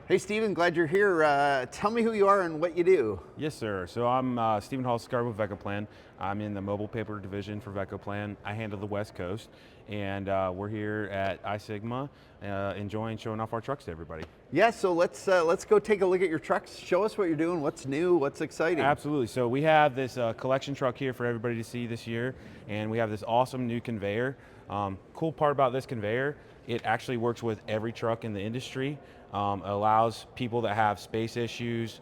Hey, Stephen, glad you're here. Tell me who you are and what you do. Yes, sir. So I'm Stephen Halstensgard with Vecoplan. I'm in the mobile paper division for Vecoplan. I handle the West Coast, and we're here at iSigma, enjoying showing off our trucks to everybody. Yeah, so let's go take a look at your trucks. Show us what you're doing, what's new, what's exciting. Absolutely. So we have this collection truck here for everybody to see this year, and we have this awesome new conveyor. Cool part about this conveyor, it actually works with every truck in the industry. Allows people that have space issues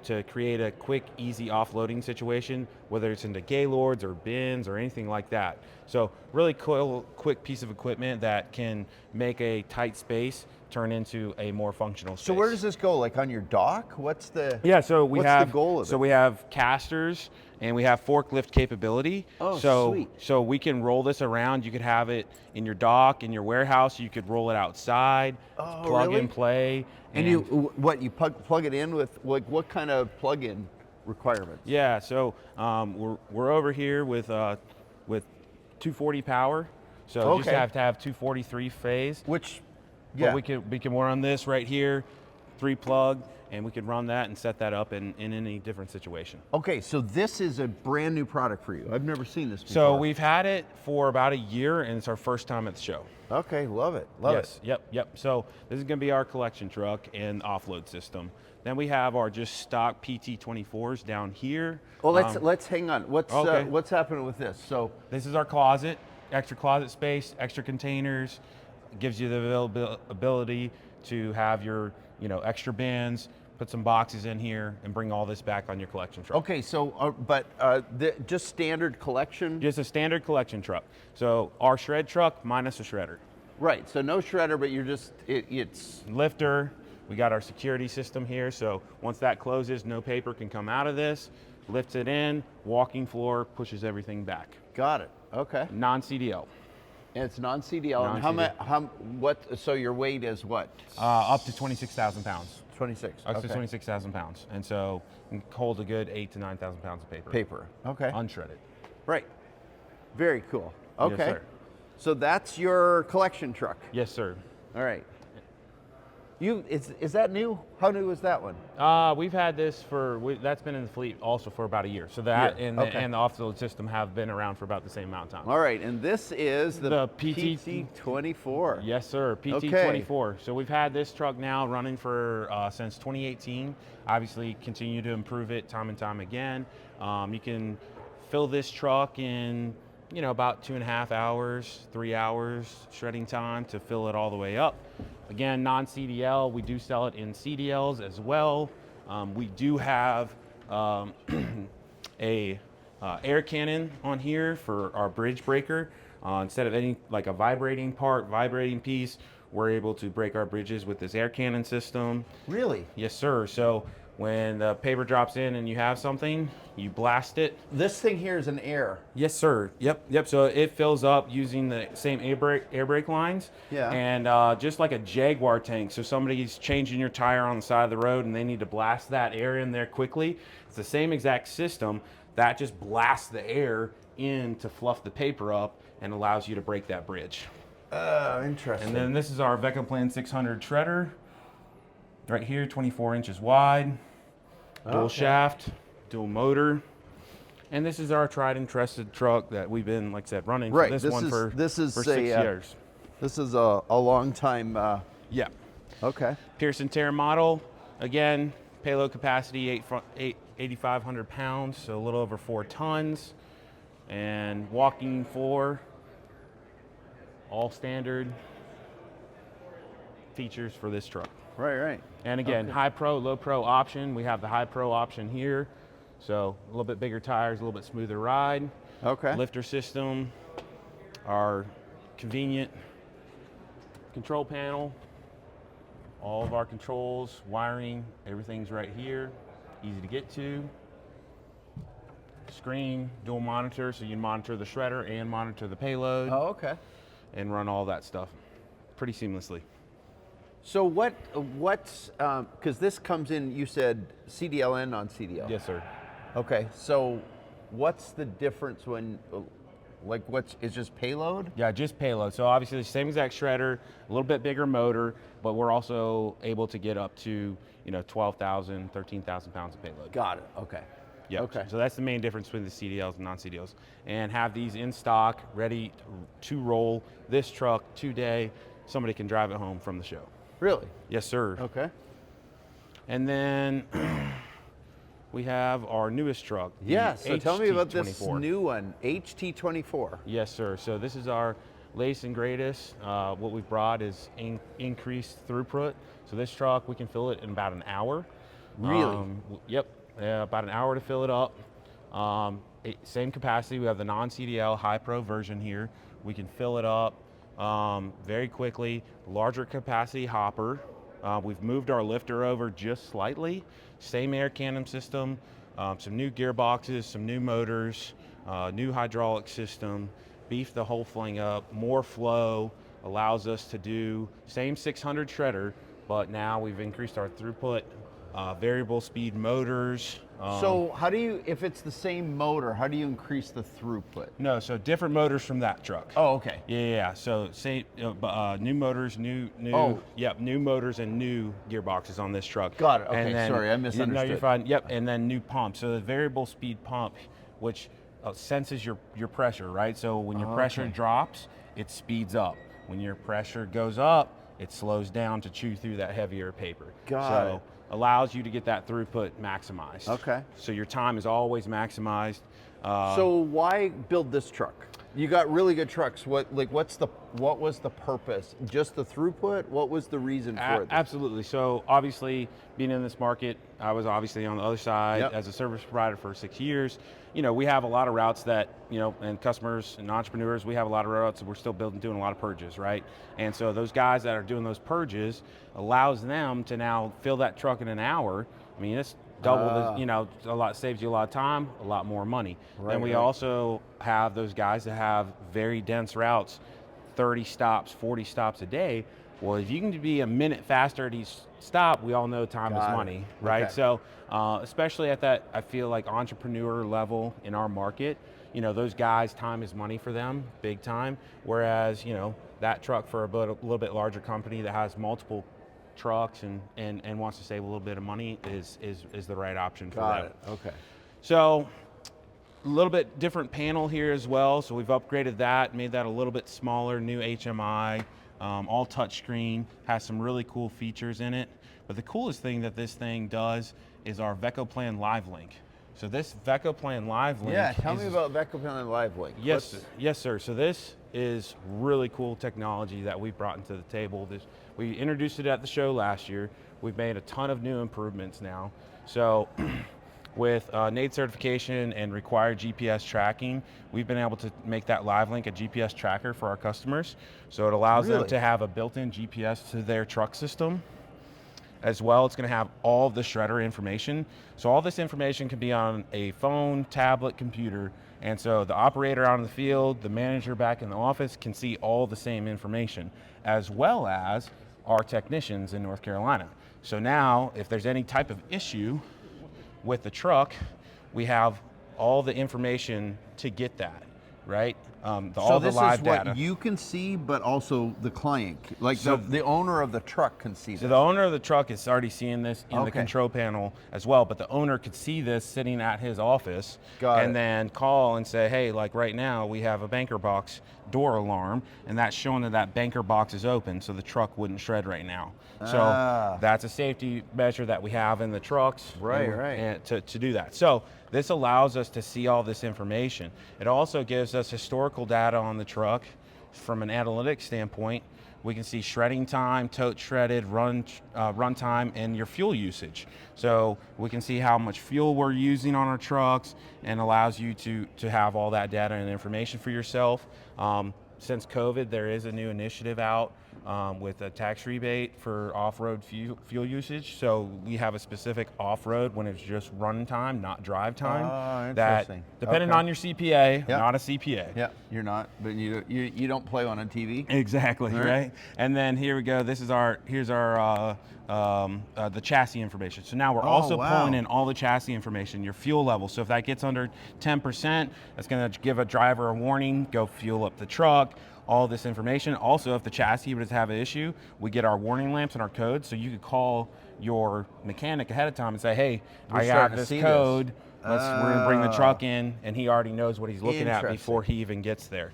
to create a quick, easy offloading situation, whether it's into gaylords or bins or anything like that. So really cool, quick piece of equipment that can make a tight space turn into a more functional space. So where does this go? Like on your dock? What's the what's the goal of it? So we have casters and we have forklift capability. Oh, so, sweet. So we can roll this around. You could have it in your dock, in your warehouse. You could roll it outside, plug really? and play. And you plug it in with what kind of plug-in requirements? Yeah, so we're over here with 240 power. So you just have to have 243 phase. Which, yeah. But we can run this right here, 3-plug, and we could run that and set that up in any different situation. Okay, so this is a brand new product for you. I've never seen this before. So we've had it for about a year, and it's our first time at the show. Okay, love it. Love it. Yep. So this is going to be our collection truck and offload system. Then we have our just stock PT24s down here. Well, let's hang on. What's happening with this? So this is our closet, extra closet space, extra containers. It gives you the ability to have your extra bins, put some boxes in here, and bring all this back on your collection truck. Okay, so just standard collection? Just a standard collection truck. So our shred truck minus a shredder. Right, so no shredder, but you're just, it's... Lifter, we got our security system here, so once that closes, no paper can come out of this. Lifts it in, walking floor, pushes everything back. Got it, okay. Non-CDL. And it's non-CDL. And so your weight is what? Up to 26,000 pounds. 26. Up to 26,000 pounds. And so you can hold a good 8,000 to 9,000 pounds of paper. Paper, okay. Unshredded. Right. Very cool. Okay. Yes, sir. So that's your collection truck. Yes, sir. All right. Is that new? How new is that one? We've had this that's been in the fleet also for about a year. So that and the offload system have been around for about the same amount of time. All right, and this is the PT24. Yes, sir, PT24. So we've had this truck now running for since 2018. Obviously, continue to improve it time and time again. You can fill this truck in about 2.5 hours, 3 hours shredding time to fill it all the way up. Again, non-CDL, we do sell it in CDLs as well. We do have a air cannon on here for our bridge breaker. Instead of any like a vibrating piece, we're able to break our bridges with this air cannon system. Really? Yes, sir. So when the paper drops in and you have something, you blast it. This thing here is an air. Yes, sir. Yep. So it fills up using the same air brake lines. Yeah. And just like a Jaguar tank. So somebody's changing your tire on the side of the road and they need to blast that air in there quickly. It's the same exact system that just blasts the air in to fluff the paper up and allows you to break that bridge. Interesting. And then this is our Vecoplan 600 shredder. Right here, 24 inches wide, dual shaft, dual motor. And this is our tried and trusted truck that we've been, like I said, running for this one for 6 years. This is a long time. Yeah. Okay. Pearson Terra model. Again, payload capacity 8,500 pounds, so a little over 4 tons. And walking floor, all standard features for this truck. Right. And again, high pro, low pro option. We have the high pro option here. So a little bit bigger tires, a little bit smoother ride. Okay. Lifter system, our convenient control panel. All of our controls, wiring, everything's right here. Easy to get to. Screen, dual monitor, so you can monitor the shredder and monitor the payload. Oh, okay. And run all that stuff pretty seamlessly. So what's, because this comes in, you said CDL and non-CDL. Yes, sir. Okay, so what's the difference when Like it's just payload? Yeah, just payload. So obviously the same exact shredder, a little bit bigger motor, but we're also able to get up to 12,000, 13,000 pounds of payload. Got it. Okay. Yep. Okay. So that's the main difference between the CDLs and non-CDLs. And have these in stock, ready to roll this truck today. Somebody can drive it home from the show. Really? Yes, sir. Okay. And then we have our newest truck. the Yeah. So tell me about this HT24. new one, HT24. Yes, sir. So this is our latest and greatest. What we've brought is increased throughput. So this truck, we can fill it in about an hour. Really? Yep. About an hour to fill it up. Same capacity. We have the non-CDL high pro version here. We can fill it up very quickly. Larger capacity hopper. We've moved our lifter over just slightly. Same air cannon system. Some new gearboxes, some new motors, new hydraulic system. Beefed the whole thing up. More flow allows us to do same 600 shredder, but now we've increased our throughput. Variable speed motors. So how do you, if it's the same motor, how do you increase the throughput? No, so different motors from that truck. Oh, okay. Yeah. So same, new motors, new motors and new gearboxes on this truck. Got it. Okay, And then, sorry, I misunderstood. No, you're fine. Yep, and then new pump. So the variable speed pump, which senses your pressure, right? So when your pressure drops, it speeds up. When your pressure goes up, it slows down to chew through that heavier paper. Got it. Allows you to get that throughput maximized. Okay. So your time is always maximized. So why build this truck? You got really good trucks. What was the purpose? Just the throughput? What was the reason for it? Absolutely. So obviously, being in this market, I was obviously on the other side as a service provider for 6 years. We have a lot of routes that, and customers and entrepreneurs, we have a lot of routes that we're still doing a lot of purges, right? And so those guys that are doing those purges allows them to now fill that truck in an hour. I mean, it's double the, saves you a lot of time, a lot more money. Right, and we right. also have those guys that have very dense routes, 30 stops, 40 stops a day. Well, if you can be a minute faster at each stop, we all know time is money, right? Okay. So, especially at that, I feel like entrepreneur level in our market, those guys, time is money for them, big time. Whereas, that truck for a little bit larger company that has multiple trucks and wants to save a little bit of money is the right option for Got them. it. Okay. So, a little bit different panel here as well. So we've upgraded that, made that a little bit smaller, new HMI, all touchscreen, has some really cool features in it. But the coolest thing that this thing does is our Vecoplan Live Link. So this Vecoplan Live Link. Yeah, tell me about Vecoplan Live Link. Yes, sir. So this is really cool technology that we brought into the table. We introduced it at the show last year. We've made a ton of new improvements now. So with NAID certification and required GPS tracking, we've been able to make that Live Link a GPS tracker for our customers. So it allows them to have a built-in GPS to their truck system. As well, it's going to have all of the shredder information. So all this information can be on a phone, tablet, computer. And so the operator out in the field, the manager back in the office can see all the same information, as well as our technicians in North Carolina. So now, if there's any type of issue with the truck, we have all the information to get that, right? All the live data. What you can see, but also the client, like the owner of the truck can see this. So the owner of the truck is already seeing this in the control panel as well, but the owner could see this sitting at his office then call and say, hey, like right now we have a banker box door alarm, and that's showing that banker box is open, so the truck wouldn't shred right now. So that's a safety measure that we have in the trucks and to do that. So this allows us to see all this information. It also gives us historical data on the truck from an analytics standpoint. We can see shredding time, tote shredded, run time, and your fuel usage. So we can see how much fuel we're using on our trucks, and allows you to have all that data and information for yourself. Since COVID, there is a new initiative out with a tax rebate for off-road fuel usage. So we have a specific off-road when it's just run time, not drive time. Oh, that interesting. depending Okay. on your CPA, Yep. not a CPA. Yeah, you're not, but you don't play on a TV. Exactly, All right. right? And then here we go. Here's our the chassis information. So now we're also wow. pulling in all the chassis information, your fuel level. So if that gets under 10%, that's going to give a driver a warning. Go fuel up the truck. All this information. Also, if the chassis would have an issue, we get our warning lamps and our codes. So you could call your mechanic ahead of time and say, "Hey, We're I have starting to this see code. We're going to bring the truck Oh. in," and he already knows what he's looking at Interesting. before he even gets there.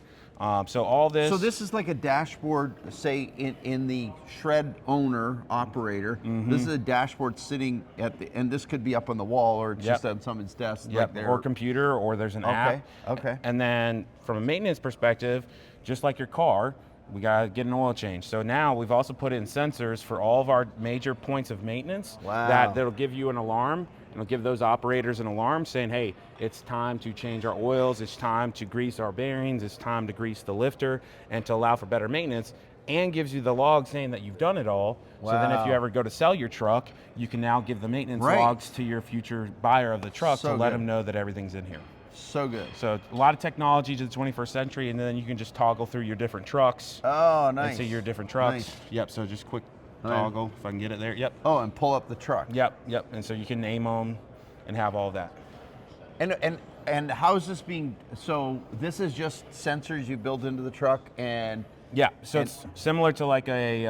So all this. So this is like a dashboard, say in the shred owner operator. This is a dashboard sitting at the, and this could be up on the wall or it's Yep. just on someone's desk. Yep, Like there. or computer, or there's an app. Okay. And then from a maintenance perspective, just like your car, we gotta get an oil change. So now we've also put in sensors for all of our major points of maintenance. Wow. That'll give you an alarm. It'll give those operators an alarm saying, hey, it's time to change our oils, it's time to grease our bearings, it's time to grease the lifter, and to allow for better maintenance, and gives you the log saying that you've done it all. So then if you Wow. ever go to sell your truck, you can now give the maintenance Right. logs to your future buyer of the truck So to let good. them know that everything's in here. So good. So a lot of technology to the 21st century, and then you can just toggle through your different trucks Oh, nice. and see your different trucks. Nice. Yep, so just quick yeah. toggle, if I can get it there. Yep, Oh, and pull up the truck. yep. And so you can name them and have all that. And how is this being? So this is just sensors you build into the truck, and Yeah, so it's similar to like a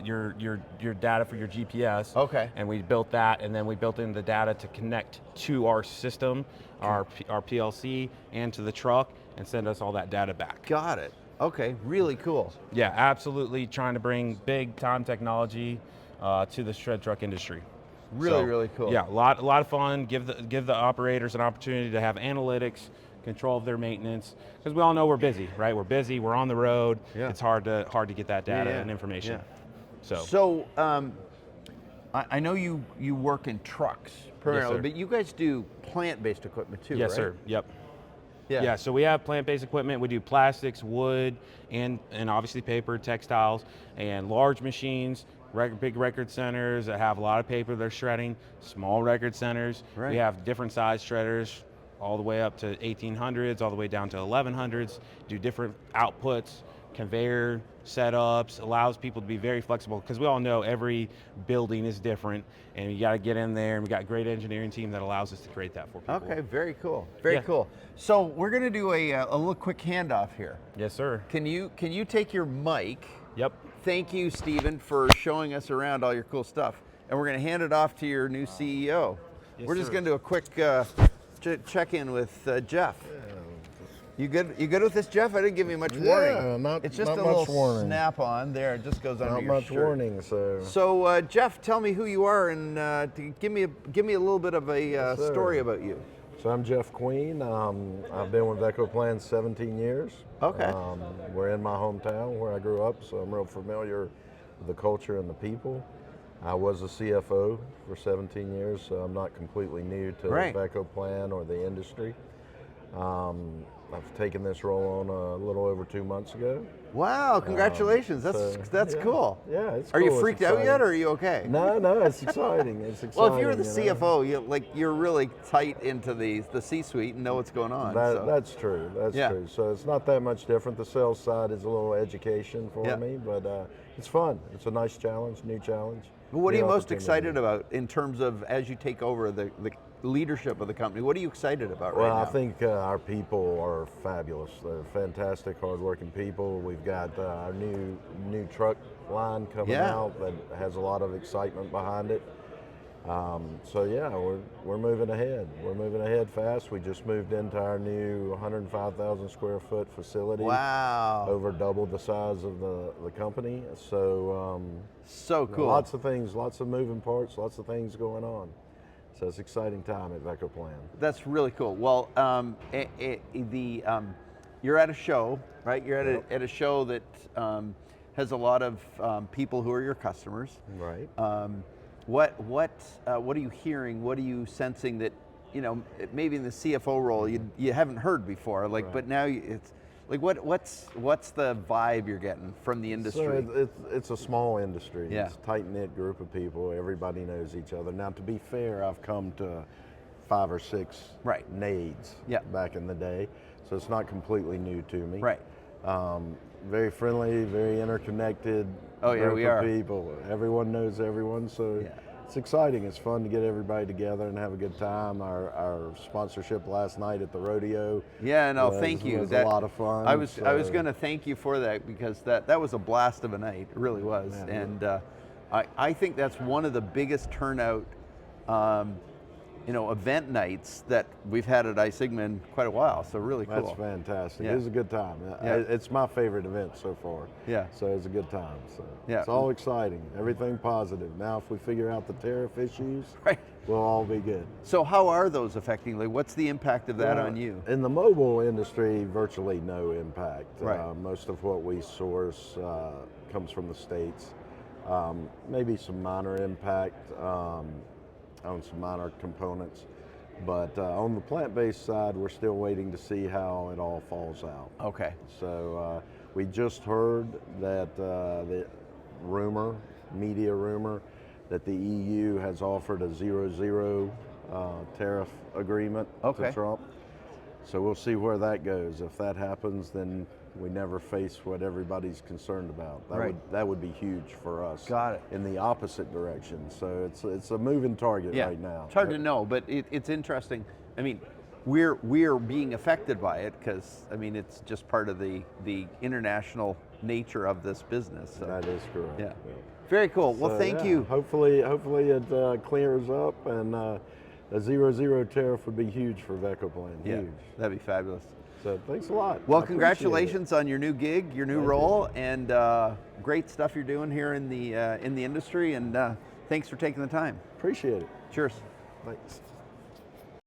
your data for your GPS. Okay. And we built that, and then we built in the data to connect to our system, our PLC, and to the truck, and send us all that data back. got it. Okay, really cool. Yeah, absolutely trying to bring big time technology to the shred truck industry. Really cool. Yeah, a lot of fun. Give the operators an opportunity to have analytics, control of their maintenance, because we all know we're busy, right? We're busy. We're on the road. Yeah. It's hard to get that data Yeah. and information. Yeah. So I know you work in trucks primarily, sir. but you guys do plant-based equipment too, yes, right? sir. Yep. Yeah. Yeah, so we have plant-based equipment. We do plastics, wood, and obviously paper, textiles, and large machines, big record centers that have a lot of paper they're shredding, small record centers. Right. We have different size shredders, all the way up to 1800s, all the way down to 1100s, do different outputs, conveyor setups, allows people to be very flexible, because we all know every building is different, and you got to get in there, and we got a great engineering team that allows us to create that for people. Okay, very cool. Very Yeah. cool. So we're going to do a little quick handoff here. Yes, sir. Can you take your mic? Yep. Thank you, Stephen, for showing us around all your cool stuff. And we're going to hand it off to your new CEO. Yes, we're just sir. going to do a quick check-in with Jeff. You good? You good with this, Jeff? I didn't give you much warning. It's just not a much little warning. snap-on there. It just goes under Not your much shirt. warning, so. So, Jeff, tell me who you are and give me a little bit of a sir. story about you. So I'm Jeff Queen. I've been with Vecoplan 17 years. Okay. We're in my hometown where I grew up, so I'm real familiar with the culture and the people. I was a CFO for 17 years, so I'm not completely new to Right. Vecoplan or the industry. I've taken this role on a little over 2 months ago. Wow! Congratulations. That's yeah. cool. Yeah, it's Are cool. you It's freaked out yet, exciting. or are you okay? No, it's exciting. It's exciting. Well, if you're the you know? CFO, you're really tight into the C-suite and know what's going on. so. That's true. That's Yeah. true. So it's not that much different. The sales side is a little education for Yeah. me, but it's fun. It's a nice challenge, new challenge. But what are new you most opportunity. excited about in terms of as you take over the leadership of the company? What are you excited about Well, right now? I think our people are fabulous. They're fantastic, hardworking people. We've got our new truck line coming Yeah. out that has a lot of excitement behind it. So yeah, we're moving ahead. We're moving ahead fast. We just moved into our new 105,000 square foot facility. Wow. Over double the size of the company. So So cool. lots of things, lots of moving parts, lots of things going on. So it's an exciting time at Vecoplan. That's really cool. Well, you're at a show, right? You're at at a show that has a lot of people who are your customers. Right. What are you hearing? What are you sensing that maybe in the CFO role you haven't heard before? Like, Right. but now it's Like what's the vibe you're getting from the industry? So it's a small industry. Yeah. It's a tight-knit group of people. Everybody knows each other. Now, to be fair, I've come to 5 or 6 Right. nades Yeah. back in the day, so it's not completely new to me. Right. Very friendly, very interconnected. Oh, yeah, group we of are. people. Everyone knows everyone, so Yeah. it's exciting. It's fun to get everybody together and have a good time. Our sponsorship last night at the rodeo. Yeah, no, was, thank you. Was a lot of fun. I was so- going to thank you for that because that was a blast of a night. It really was, Yeah. and I think that's one of the biggest turnout, event nights that we've had at iSigma in quite a while. So really cool. That's fantastic. Yeah. It was a good time. Yeah. It's my favorite event so far. Yeah. So it's a good time. So Yeah. it's all exciting. Everything positive. Now, if we figure out the tariff issues, Right. we'll all be good. So how are those affecting? Like, what's the impact of that Well, on you? In the mobile industry, virtually no impact. Right. Most of what we source comes from the States. Maybe some minor impact on some minor components. But on the plant-based side, we're still waiting to see how it all falls out. Okay. So we just heard that the media rumor, that the EU has offered a 0-0 tariff agreement Okay. to Trump. So we'll see where that goes. If that happens, then we never face what everybody's concerned about. Right. That would be huge for us. Got it. In the opposite direction. So it's a moving target Yeah. right now. It's hard to know, but it's interesting. I mean, we're being affected by it because it's just part of the international nature of this business. So. That is correct. Yeah. Very cool. Well, So, thank yeah, you. Hopefully it clears up, and a 0-0 tariff would be huge for Vecoplan. Yeah, Huge. that'd be fabulous. So thanks a lot. Well, I appreciate congratulations on your new gig, your new Thank role, and great stuff you're doing here in the industry. And thanks for taking the time. Appreciate it. Cheers. Thanks.